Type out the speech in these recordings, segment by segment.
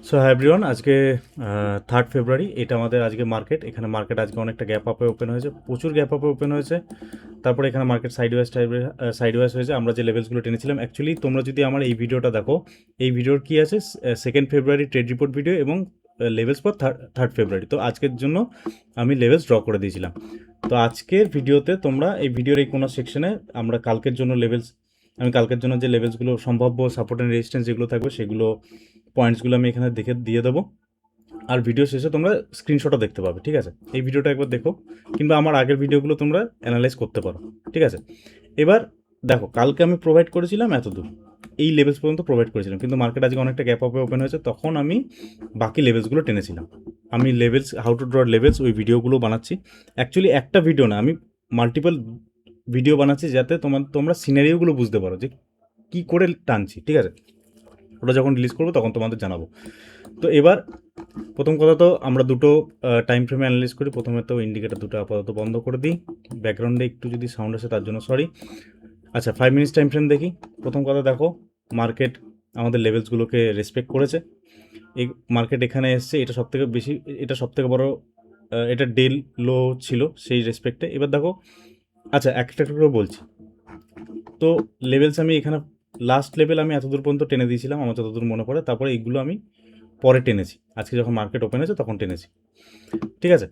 So হ্যাঁ everyone, আজকে 3 ফেব্রুয়ারি, এটা আমাদের আজকে মার্কেট। এখানে মার্কেট আজকে অনেকটা গ্যাপ আপে ওপেন হয়েছে, প্রচুর গ্যাপ আপে ওপেন হয়েছে। তারপরে এখানে মার্কেট সাইড ওয়াইজ হয়েছে। আমরা যে লেভেলসগুলো টেনেছিলাম, অ্যাকচুয়ালি তোমরা যদি আমার এই ভিডিওটা দেখো, এই ভিডিওর কি আছে, 2nd ফেব্রুয়ারি ট্রেড রিপোর্ট ভিডিও এবং লেভেলস ফর 3rd ফেব্রুয়ারি। তো আজকের জন্য আমি লেভেলস ড্র করে দিয়েছিলাম। তো আজকের ভিডিওতে তোমরা এই ভিডিওর এই কোনো সেকশনে আমরা কালকের জন্য লেভেলস, আমি কালকের জন্য যে লেভেলসগুলো সম্ভাব্য সাপোর্ট অ্যান্ড রেজিস্ট্যান্স যেগুলো থাকবে সেগুলো পয়েন্টসগুলো আমি এখানে দেখে দিয়ে দেবো। আর ভিডিও শেষে তোমরা স্ক্রিনশটও দেখতে পাবে, ঠিক আছে? এই ভিডিওটা একবার দেখো, কিংবা আমার আগের ভিডিওগুলো তোমরা অ্যানালাইজ করতে পারো, ঠিক আছে? এবার দেখো, কালকে আমি প্রোভাইড করেছিলাম এতদূর, এই লেভেলস পর্যন্ত প্রোভাইড করেছিলাম, কিন্তু মার্কেট আজকে অনেকটা গ্যাপ আপে ওপেন হয়েছে, তখন আমি বাকি লেভেলসগুলো টেনেছিলাম। আমি levels, how to draw levels, ওই ভিডিওগুলো বানাচ্ছি। অ্যাকচুয়ালি একটা ভিডিও না, আমি মাল্টিপল ভিডিও বানাচ্ছি, যাতে তোমরা সিনারিওগুলো বুঝতে পারো যে কী করে টানছি, ঠিক আছে? ওটা যখন রিলিজ করবো তখন তোমাদের জানাবো। তো এবার প্রথম কথা, তো আমরা দুটো টাইম ফ্রেমে অ্যানালাইজ করি। প্রথমে তো ইন্ডিকেটার দুটো আপাতত বন্ধ করে দিই। ব্যাকগ্রাউন্ডে একটু যদি সাউন্ড আসে তার জন্য সরি। আচ্ছা, 5 মিনিটস টাইম ফ্রেম দেখি। প্রথম কথা দেখো, মার্কেট আমাদের লেভেলসগুলোকে রেসপেক্ট করেছে। এই মার্কেট এখানে এসছে, এটা সবথেকে বেশি, এটা সবথেকে বড়, এটা ডেল লো ছিল সেই রেসপেক্টে। এবার দেখো, আচ্ছা একটা একটা করে বলছি। তো লেভেলস আমি এখানে লাস্ট লেভেল আমি এতদূর পর্যন্ত টেনে দিয়েছিলাম, আমার যতদূর মনে পড়ে। তারপরে এইগুলো আমি পরে টেনেছি, আজকে যখন মার্কেট ওপেন হয়েছে তখন টেনেছি, ঠিক আছে?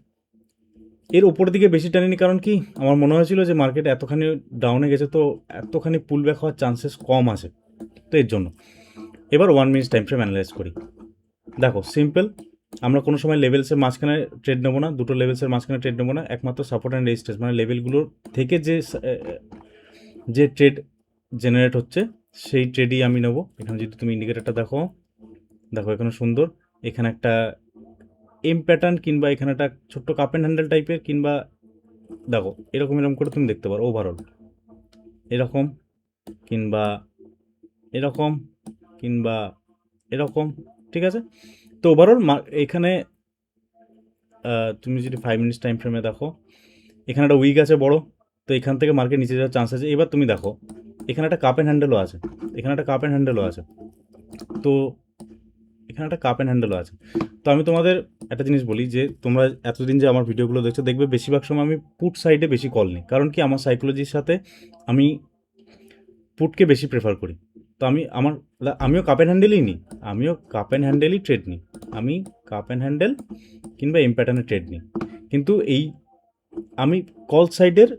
এর ওপরের দিকে বেশি টানিনি, কারণ কি, আমার মনে হয়েছিল যে মার্কেট এতখানি ডাউনে গেছে, তো এতখানি পুল ব্যাক হওয়ার চান্সেস কম আছে, তো এর জন্য। এবার 1 মিনিট টাইম ফ্রেম অ্যানালাইজ করি। দেখো সিম্পল, আমরা কোনো সময় লেভেলসের মাঝখানে ট্রেড নেবো না, দুটো লেভেলসের মাঝখানে ট্রেড নেবো না। একমাত্র সাপোর্ট অ্যান্ড রেজিস্ট্যান্স, মানে লেভেলগুলোর থেকে যে ট্রেড জেনারেট হচ্ছে সেই ট্রেডই আমি নেবো। এখানে যদি তুমি ইন্ডিকেটারটা দেখো, দেখো এখানে সুন্দর, এখানে একটা এম প্যাটার্ন, কিংবা এখানে একটা ছোট্ট কাপ অ্যান্ড হ্যান্ডেল টাইপের, কিংবা দেখো এরকম এরকম করে তুমি দেখতে পারো ওভারঅল এরকম, কিংবা এরকম, কিংবা এরকম, ঠিক আছে? তো ওভারঅল এখানে তুমি যদি 5 মিনিটস টাইম ফ্রেমে দেখো, এখানে একটা উইক আছে বড়, তো এখান থেকে মার্কেট নিচে যাওয়ার চান্স আছে। এবার তুমি দেখো, এখানে একটা কাপ অ্যান্ড হ্যান্ডেলও আছে, এখানে একটা কাপ অ্যান্ড হ্যান্ডেলও আছে, তো এখানে একটা কাপ অ্যান্ড হ্যান্ডেলও আছে। তো আমি তোমাদের একটা জিনিস বলি, যে তোমরা এতদিন যে আমার ভিডিওগুলো দেখছো, দেখবে বেশিরভাগ সময় আমি পুট সাইডে বেশি কল নিই, কারণ কি, আমার সাইকোলজির সাথে আমি পুটকে বেশি প্রেফার করি। তো আমিও কাপ অ্যান্ড হ্যান্ডেলই নিই, আমিও কাপ অ্যান্ড হ্যান্ডেলই ট্রেড নিই, আমি কাপ অ্যান্ড হ্যান্ডেল কিংবা এম প্যাটার্নে ট্রেড নিই। কিন্তু আমি কল সাইডের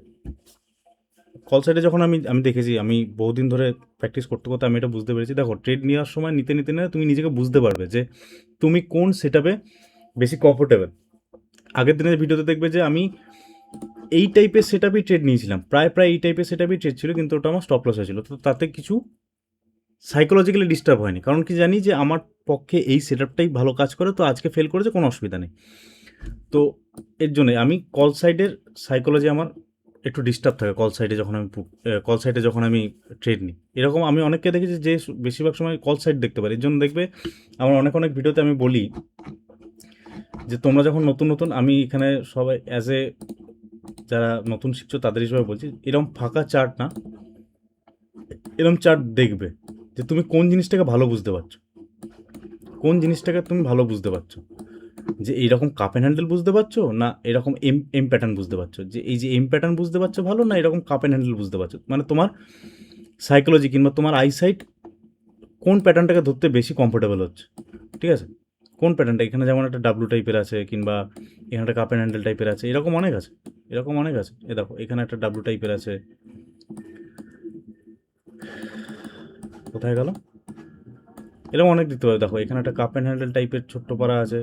কল সাইডে যখন আমি দেখেছি, আমি বহুদিন ধরে প্র্যাকটিস করতে করতে আমি এটা বুঝতে পেরেছি। দেখো, ট্রেড নেওয়ার সময় নিতে নিতে না তুমি নিজেকে বুঝতে পারবে যে তুমি কোন সেটআপে বেশি কমফোর্টেবল। আগের দিনের ভিডিওতে দেখবে যে আমি এই টাইপের সেটআপই ট্রেড নিয়েছিলাম, প্রায় প্রায় এই টাইপের সেটআপই ট্রেড ছিল, কিন্তু ওটা আমার স্টপ লস হয়েছিল। তো তাতে কিছু সাইকোলজিক্যালি ডিস্টার্ব হয়নি, কারণ কি, জানি যে আমার পক্ষে এই সেটআপটাই ভালো কাজ করে, তো আজকে ফেল করেছে, কোনো অসুবিধা নেই। তো এর জন্যে আমি কল সাইডের সাইকোলজি আমার একটু ডিস্টার্ব থাকে কল সাইডে যখন আমি ট্রেড নিই। এরকম আমি অনেককে দেখেছি যে বেশিরভাগ সময় কল সাইড দেখতে পারি। এর জন্য দেখবে আমার অনেক অনেক ভিডিওতে আমি বলি যে তোমরা যখন নতুন নতুন, আমি এখানে সবাই অ্যাজ এ যারা নতুন শিখছো তাদের হিসেবে বলছি, এরকম ফাঁকা চার্ট না, এরকম চার্ট দেখবে যে তুমি কোন জিনিসটাকে ভালো বুঝতে পারছো, কোন জিনিসটাকে তুমি ভালো বুঝতে পারছো, যে এইরকম কাপ অ্যান্ড হ্যান্ডেল বুঝতে পারছো, না এরকম এম এম প্যাটার্ন বুঝতে পারছো, যে এই যে এম প্যাটার্ন বুঝতে পারছো ভালো, না এরকম কাপ অ্যান্ড হ্যান্ডেল বুঝতে পারছো। মানে তোমার সাইকোলজি কিংবা তোমার আইসাইট কোন প্যাটার্নটাকে ধরতে বেশি কমফোর্টেবল হচ্ছে, ঠিক আছে? কোন প্যাটার্নটা, এখানে যেমন একটা ডাব্লু টাইপের আছে, কিংবা এখানে একটা কাপ অ্যান্ড হ্যান্ডেল টাইপের আছে, এরকম অনেক আছে, এরকম অনেক আছে। এ দেখো, এখানে একটা ডাব্লু টাইপের আছে, কোথায় গেল, এরকম অনেক দিতে পারে। দেখো, এখানে একটা কাপ অ্যান্ড হ্যান্ডেল টাইপের ছোট্ট পাড়া আছে।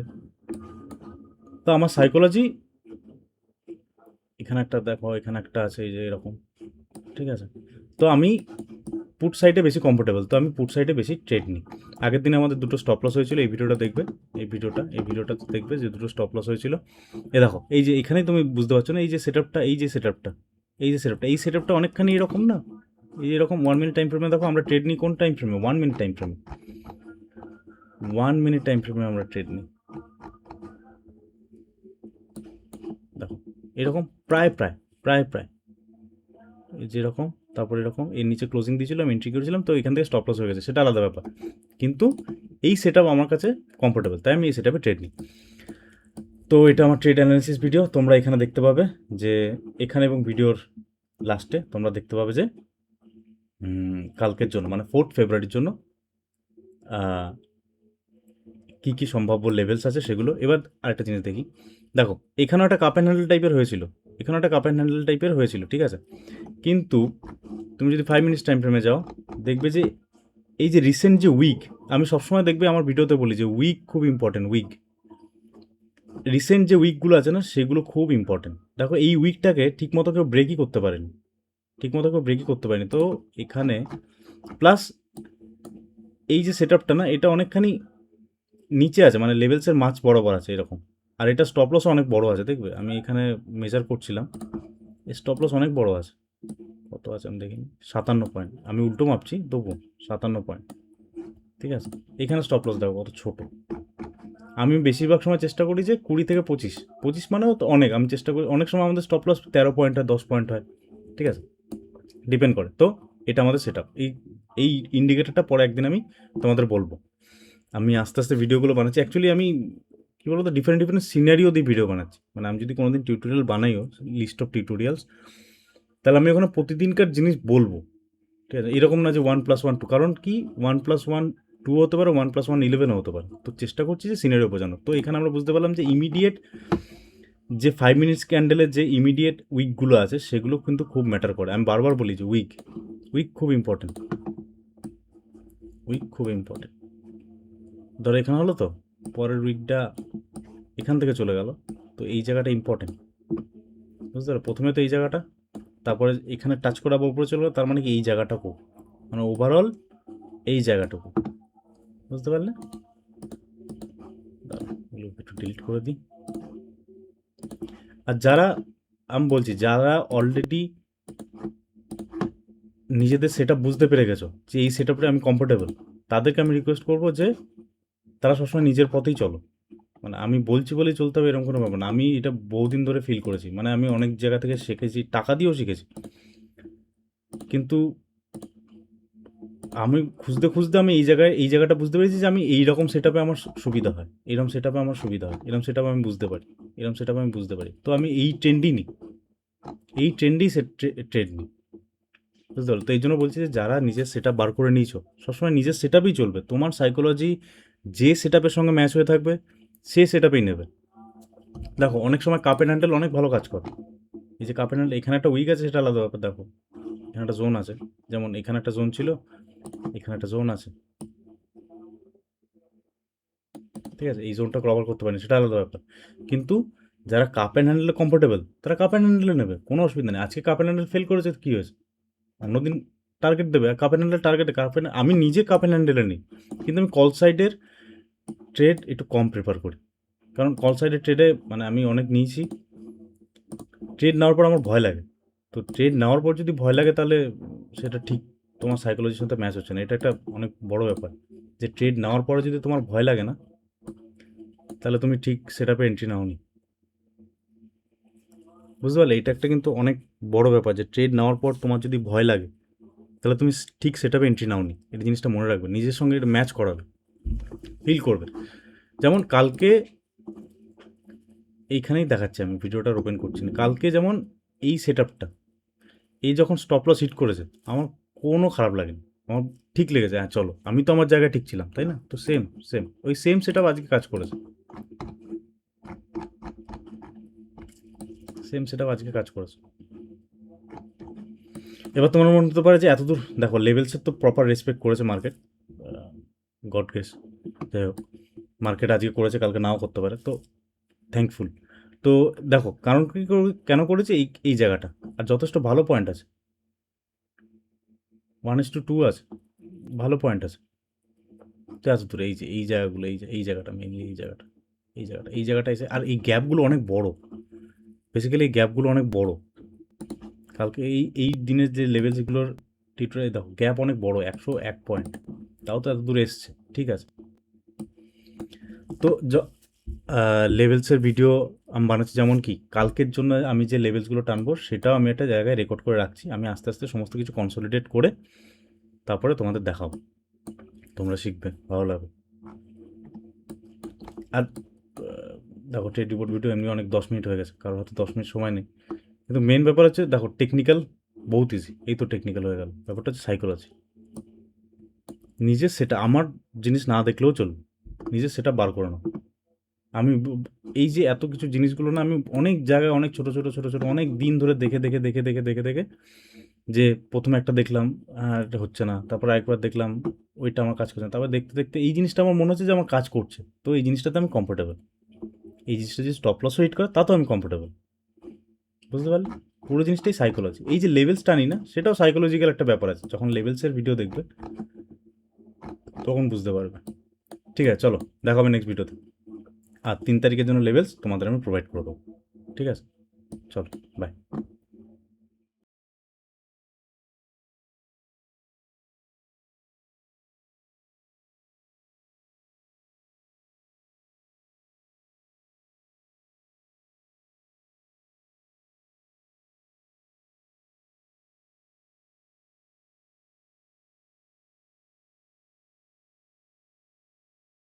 তো আমার সাইকোলজি, এখানে একটা দেখো, এখানে একটা আছে, এই যে এরকম, ঠিক আছে? তো আমি পুট সাইডে বেশি কমফোর্টেবল, তো আমি পুট সাইডে বেশি ট্রেড নিই। আগের দিনে আমাদের দুটো স্টপ লস হয়েছিল, এই ভিডিওটা দেখবে, এই ভিডিওটা দেখবে যে দুটো স্টপ লস হয়েছিল। এ দেখো, এই যে এখানেই তুমি বুঝতে পারছো না, এই সেটআপটা অনেকখানি এরকম না, এই যে এরকম 1 মিনিট টাইম ফ্রেমে দেখো, আমরা ট্রেড নিই কোন টাইম ফ্রেমে, 1 মিনিট টাইম ফ্রেমে, 1 মিনিট টাইম ফ্রেমে আমরা ট্রেড নিই। দেখো এরকম প্রায় প্রায় প্রায় প্রায় এই যেরকম, তারপর এরকম এর নিচে ক্লোজিং দিয়েছিলাম, এন্ট্রি করেছিলাম, তো এখান থেকে স্টপ লস হয়ে গেছে, সেটা আলাদা ব্যাপার। কিন্তু এই সেট আমার কাছে কমফোর্টেবল, তাই আমি এই সেট ট্রেড নিই। তো এটা আমার ট্রেড অ্যানালিসিস ভিডিও। তোমরা এখানে দেখতে পাবে যে এখানে এবং ভিডিওর লাস্টে তোমরা দেখতে পাবে যে কালকের জন্য মানে 4 ফেব্রুয়ারির জন্য কী কী সম্ভাব্য লেভেলস আছে সেগুলো। এবার আরেকটা জিনিস দেখি, দেখো এখানেও একটা কাপ অ্যান্ড হ্যান্ডেল টাইপের হয়েছিল, এখানেও একটা কাপ অ্যান্ড হ্যান্ডেল টাইপের হয়েছিল, ঠিক আছে। কিন্তু তুমি যদি 5 মিনিটস টাইম ফ্রেমে যাও দেখবে যে এই যে রিসেন্ট যে উইক, আমি সবসময় দেখবে আমার ভিডিওতে বলি যে উইক খুব ইম্পর্টেন্ট, উইক রিসেন্ট যে উইকগুলো আছে না সেগুলো খুব ইম্পর্টেন্ট। দেখো এই উইকটাকে ঠিকমতো কেউ ব্রেকই করতে পারেনি, ঠিকমতো কেউ ব্রেকই করতে পারেনি। তো এখানে প্লাস এই যে সেট আপটা না এটা অনেকখানি নিচে আছে, মানে লেভেলসের মাছ বরাবর আছে এরকম। আর এটা স্টপ লসও অনেক বড় আছে, দেখবে আমি এখানে মেজার করছিলাম, স্টপ লস অনেক বড় আছে। কত আছে আমি দেখিনি, 57 পয়েন্ট, আমি উল্টো মাপছি তবু 57 পয়েন্ট, ঠিক আছে। এখানে স্টপ লস দেখো কত ছোট। আমি বেশিরভাগ সময় চেষ্টা করি যে 20 থেকে 25, 25 মানেও তো অনেক, আমি চেষ্টা করি, অনেক সময় আমাদের স্টপ লস 13 পয়েন্ট হয়, 10 পয়েন্ট হয়, ঠিক আছে, ডিপেন্ড করে। তো এটা আমাদের সেট আপ। এই ইন্ডিকেটারটা পরে একদিন আমি তোমাদের বলবো। আমি আস্তে আস্তে ভিডিওগুলো বানাচ্ছি, অ্যাকচুয়ালি আমি কী বলতো ডিফারেন্ট ডিফারেন্ট সিনারিও দিয়ে ভিডিও বানাচ্ছি। মানে আমি যদি কোনোদিন টিউটোরিয়াল বানাইও, লিস্ট অফ টিউটোরিয়ালস, তাহলে আমি ওখানে প্রতিদিনকার জিনিস বলবো, ঠিক আছে। এরকম না যে 1+1 2, কারণ কি 1+1 2 হতে পারে, 1+1 11 হতে পারে। তো চেষ্টা করছি যে সিনারিও বোঝানো। তো এখানে আমরা বুঝতে পারলাম যে ইমিডিয়েট যে 5 মিনিটস ক্যান্ডেলের যে ইমিডিয়েট উইকগুলো আছে সেগুলো কিন্তু খুব ম্যাটার করে। আমি বারবার বলি যে উইক খুব ইম্পর্টেন্ট, উইক খুব ইম্পর্টেন্ট। ধরো এখানে হলো, তো পরের উইকটা এখান থেকে চলে গেল, তো এই জায়গাটা ইম্পর্টেন্ট, বুঝতে পারো। প্রথমে তো এই জায়গাটা, তারপরে এখানে টাচ করা উপরে চলে গেলো, তার মানে কি এই জায়গাটাকু, মানে ওভারঅল এই জায়গাটুকু, বুঝতে পারলে। একটু ডিলিট করে দিই। আর যারা, আমি বলছি যারা অলরেডি নিজেদের সেট আপ বুঝতে পেরে গেছো যে এই সেট আপটা আমি কমফোর্টেবল, তাদেরকে আমি রিকোয়েস্ট করবো যে তারা সবসময় নিজের পথেই চলো। মানে আমি বলছি বলেই চলতে হবে এরকম কোনো ব্যাপার না। আমি এটা বহুদিন ধরে ফিল করেছি, মানে আমি অনেক জায়গা থেকে শিখেছি, টাকা দিয়েও শিখেছি, কিন্তু আমি খুঁজতে খুঁজতে আমি এই জায়গাটা বুঝতে পেরেছি যে আমি এইরকম সেট আপে আমার সুবিধা হয়, এরকম সেট আপে আমার সুবিধা হয়, এরকম সেট আপ আমি বুঝতে পারি, এরকম সেট আপ আমি বুঝতে পারি। তো আমি এই ট্রেন্ডই নিই, এই ট্রেন্ডই ট্রেড নিই, বুঝতে পারলো। তো এই জন্য বলছি যে যারা নিজের সেট আপ বার করে নিয়েছো, সবসময় নিজের সেট আপই চলবে। তোমার সাইকোলজি যে সেট আপের সঙ্গে ম্যাচ হয়ে থাকবে সে সেট আপেই নেবে। দেখো অনেক সময় কাপ অ্যান্ড হ্যান্ডেল অনেক ভালো কাজ করে। এই যে কাপ অ্যান্ড হ্যান্ডেল, এখানে একটা উইক আছে সেটা আলাদা ব্যাপার। দেখো এখানে একটা জোন আছে, যেমন এখানে একটা জোন ছিল, এখানে একটা জোন আছে, ঠিক আছে। এই জোনটা কভার করতে পারেনি সেটা আলাদা ব্যাপার। কিন্তু যারা কাপ অ্যান্ড হ্যান্ডেলে কমফোর্টেবল তারা কাপ অ্যান্ড হ্যান্ডেলে নেবে, কোনো অসুবিধা নেই। আজকে কাপ অ্যান্ড হ্যান্ডেল ফেল করেছে, কী হয়েছে, অন্যদিন টার্গেট দেবে। আর কাপ অ্যান্ড হ্যান্ডেল টার্গেটে কাপ অ্যান্ড, আমি নিজে কাপ অ্যান্ড হ্যান্ডেলে নিই, কিন্তু আমি কল সাইডের ট্রেড একটু কম প্রেফার করি, কারণ কল সাইডের ট্রেডে মানে আমি অনেক নিয়েছি, ট্রেড নেওয়ার পর আমার ভয় লাগে। তো ট্রেড নেওয়ার পর যদি ভয় লাগে তাহলে সেটা ঠিক তোমার সাইকোলজির সাথে ম্যাচ হচ্ছে না। এটা একটা অনেক বড় ব্যাপার, যে ট্রেড নেওয়ার পরে যদি তোমার ভয় লাগে না তাহলে তুমি ঠিক সেট আপে এন্ট্রি নাওনি, বুঝতে পারলে। এটা একটা কিন্তু অনেক বড় ব্যাপার, যে ট্রেড নেওয়ার পর তোমার যদি ভয় লাগে তাহলে তুমি ঠিক সেট আপে এন্ট্রি নাওনি। এই জিনিসটা মনে রাখবে, নিজের সঙ্গে এটা ম্যাচ করাবে, ফিল করবে। যেমন কালকে এইখানেই দেখাচ্ছি, আমি ভিডিওটা ওপেন করছি না, কালকে যেমন এই সেট আপটা, এই যখন স্টপ লস হিট করেছে আমার কোনো খারাপ লাগেনি, আমার ঠিক লেগেছে। হ্যাঁ চলো, আমি তো আমার জায়গায় ঠিক ছিলাম, তাই না। তো সেম সেম ওই সেম সেট আপ আজকে কাজ করেছে, সেম সেট আপ আজকে কাজ করেছে। এবার তোমার মনে হতে পারে যে এতদূর দেখো লেভেলসের তো প্রপার রেসপেক্ট করেছে মার্কেট, গড গ্রেস, যাই হোক মার্কেট আজকে করেছে, কালকে নাও করতে পারে, তো থ্যাঙ্কফুল। তো দেখো কারণ কি কেন করেছে, এই জায়গাটা আর যথেষ্ট ভালো পয়েন্ট আছে, 1:2 আছে, ভালো পয়েন্ট আছে। তো এত দূরে এই যে এই জায়গাগুলো, এই জায়গাটা মেনলি, এই জায়গাটা এসে, আর এই গ্যাপগুলো অনেক বড়, বেসিক্যালি এই গ্যাপগুলো অনেক বড়। কালকে এই দিনের যে লেভেলসগুলোর টিটরে দেখো গ্যাপ অনেক বড়, 101 পয়েন্ট, তাও তো এত দূরে এসছে, ঠিক আছে। তো লেভেলসের ভিডিও আমি বানাচ্ছি, যেমন কি কালকের জন্য আমি যে লেভেলসগুলো টানবো সেটাও আমি একটা জায়গায় রেকর্ড করে রাখছি। আমি আস্তে আস্তে সমস্ত কিছু কনসলিডেট করে তারপরে তোমাদের দেখাবো, তোমরা শিখবে, ভালো লাগবে। আর দেখো ট্রেড রিপোর্ট ভিডিও এমনি অনেক 10 মিনিট হয়ে গেছে, কারোর হাতে 10 মিনিট সময় নেই। কিন্তু মেন ব্যাপার হচ্ছে দেখো টেকনিক্যাল বহুত ইজি, এই তো টেকনিক্যাল হয়ে গেল। ব্যাপারটা হচ্ছে সাইকোলজি। নিজে সেটা আমার জিনিস না দেখলেও চলবে, নিজে সেটা বার করে নাও। আমি এই যে এত কিছু জিনিসগুলো না আমি অনেক জায়গায় অনেক ছোট ছোট ছোট ছোট অনেক দিন ধরে দেখে দেখে দেখে দেখে দেখে দেখে যে প্রথমে একটা দেখলাম এটা হচ্ছে না, তারপর একবার দেখলাম ওইটা আমার কাজ করছে না, তারপর দেখতে দেখতে এই জিনিসটা আমার মনে হচ্ছে যে আমার কাজ করছে, তো এই জিনিসটাতে আমি কমফোর্টেবল। এই জিনিসটা যদি স্টপ লসও হিট করে তাতেও আমি কমফোর্টেবল। বুঝতে পারলে? পুরো জিনিসটাই সাইকোলজি। এই যে লেভেলস টানি না, সেটাও সাইকোলজিক্যাল একটা ব্যাপার আছে। যখন লেভেলসের ভিডিও দেখবে তখন বুঝতে পারবে। ঠিক আছে, চলো দেখা হবে নেক্সট ভিডিওতে। আর 3 তারিখের জন্য লেভেলস তোমাদের আমি প্রোভাইড করে দেবো। ঠিক আছে, চলো।